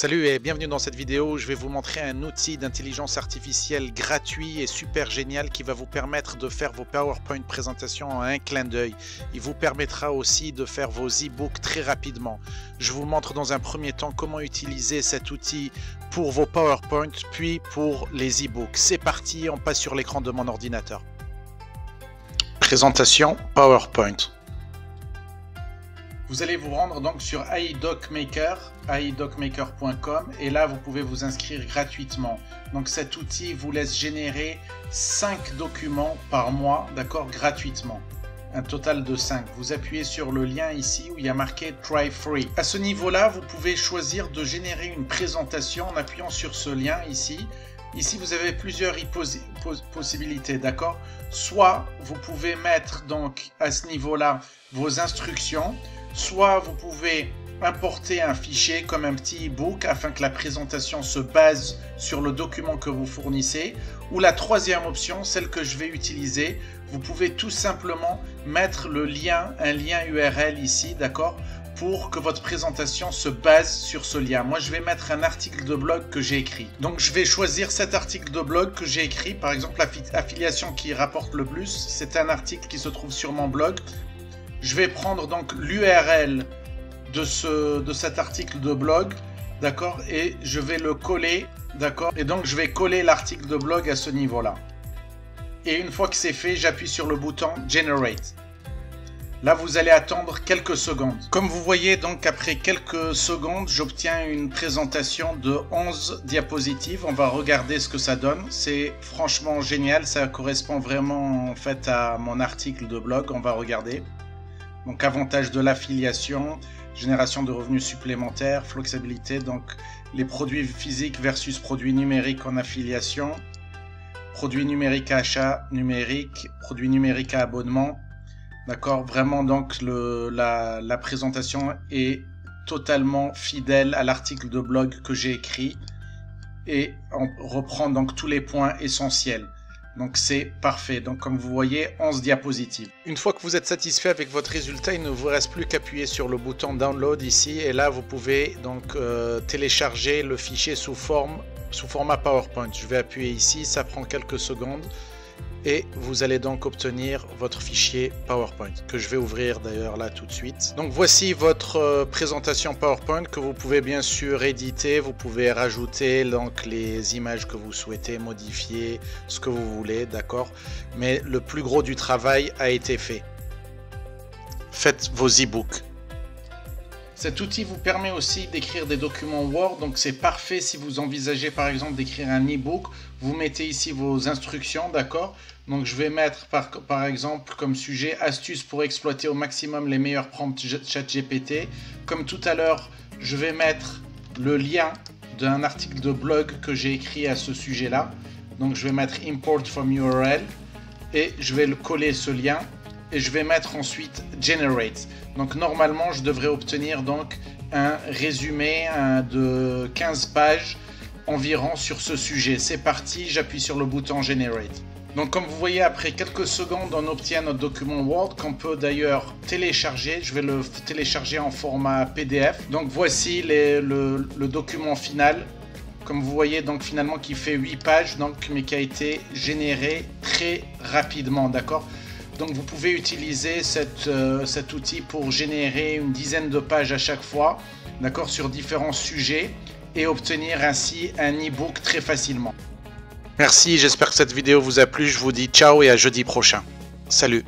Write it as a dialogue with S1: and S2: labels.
S1: Salut et bienvenue dans cette vidéo où je vais vous montrer un outil d'intelligence artificielle gratuit et super génial qui va vous permettre de faire vos PowerPoint présentations en un clin d'œil. Il vous permettra aussi de faire vos e-books très rapidement. Je vous montre dans un premier temps comment utiliser cet outil pour vos PowerPoint puis pour les e-books. C'est parti, on passe sur l'écran de mon ordinateur. Présentation PowerPoint. Vous allez vous rendre donc sur AIDocMaker, aidocmaker.com, et là vous pouvez vous inscrire gratuitement. Donc cet outil vous laisse générer 5 documents par mois, d'accord, gratuitement. Un total de 5. Vous appuyez sur le lien ici où il y a marqué Try Free. À ce niveau-là, vous pouvez choisir de générer une présentation en appuyant sur ce lien ici. Ici, vous avez plusieurs possibilités, d'accord? Soit vous pouvez mettre donc à ce niveau-là vos instructions. Soit vous pouvez importer un fichier comme un petit e-book afin que la présentation se base sur le document que vous fournissez. Ou la troisième option, celle que je vais utiliser, vous pouvez tout simplement mettre le lien, un lien URL ici, d'accord, pour que votre présentation se base sur ce lien. Moi, je vais mettre un article de blog que j'ai écrit. Donc, je vais choisir cet article de blog que j'ai écrit. Par exemple, l'affiliation qui rapporte le plus, c'est un article qui se trouve sur mon blog. Je vais prendre donc l'URL de cet article de blog, d'accord, et je vais le coller, d'accord, et donc je vais coller l'article de blog à ce niveau-là. Et une fois que c'est fait, j'appuie sur le bouton Generate. Là, vous allez attendre quelques secondes. Comme vous voyez, donc après quelques secondes, j'obtiens une présentation de 11 diapositives. On va regarder ce que ça donne. C'est franchement génial, ça correspond vraiment en fait à mon article de blog. On va regarder. Donc, avantage de l'affiliation, génération de revenus supplémentaires, flexibilité, donc les produits physiques versus produits numériques en affiliation, produits numériques à achat numérique, produits numériques à abonnement. D'accord, vraiment donc la présentation est totalement fidèle à l'article de blog que j'ai écrit et on reprend donc tous les points essentiels. Donc c'est parfait. Donc comme vous voyez, 11 diapositives. Une fois que vous êtes satisfait avec votre résultat, il ne vous reste plus qu'à appuyer sur le bouton Download ici. Et là, vous pouvez donc télécharger le fichier sous format PowerPoint. Je vais appuyer ici, ça prend quelques secondes. Et vous allez donc obtenir votre fichier PowerPoint que je vais ouvrir d'ailleurs là tout de suite. Donc voici votre présentation PowerPoint que vous pouvez bien sûr éditer. Vous pouvez rajouter donc les images que vous souhaitez, modifier ce que vous voulez, d'accord. Mais le plus gros du travail a été fait. Faites vos e-books. Cet outil vous permet aussi d'écrire des documents Word, donc c'est parfait si vous envisagez par exemple d'écrire un e-book. Vous mettez ici vos instructions, d'accord? Donc je vais mettre par exemple comme sujet astuces pour exploiter au maximum les meilleurs prompts ChatGPT. Comme tout à l'heure, je vais mettre le lien d'un article de blog que j'ai écrit à ce sujet-là. Donc je vais mettre import from URL et je vais le coller ce lien. Et je vais mettre ensuite Generate. Donc normalement, je devrais obtenir donc un résumé de 15 pages environ sur ce sujet. C'est parti, j'appuie sur le bouton Generate. Donc comme vous voyez, après quelques secondes, on obtient notre document Word qu'on peut d'ailleurs télécharger. Je vais le télécharger en format PDF. Donc voici le document final. Comme vous voyez, donc finalement qui fait 8 pages, donc, mais qui a été généré très rapidement, d'accord ? Donc vous pouvez utiliser cet outil pour générer une dizaine de pages à chaque fois, d'accord, sur différents sujets et obtenir ainsi un e-book très facilement. Merci, j'espère que cette vidéo vous a plu. Je vous dis ciao et à jeudi prochain. Salut.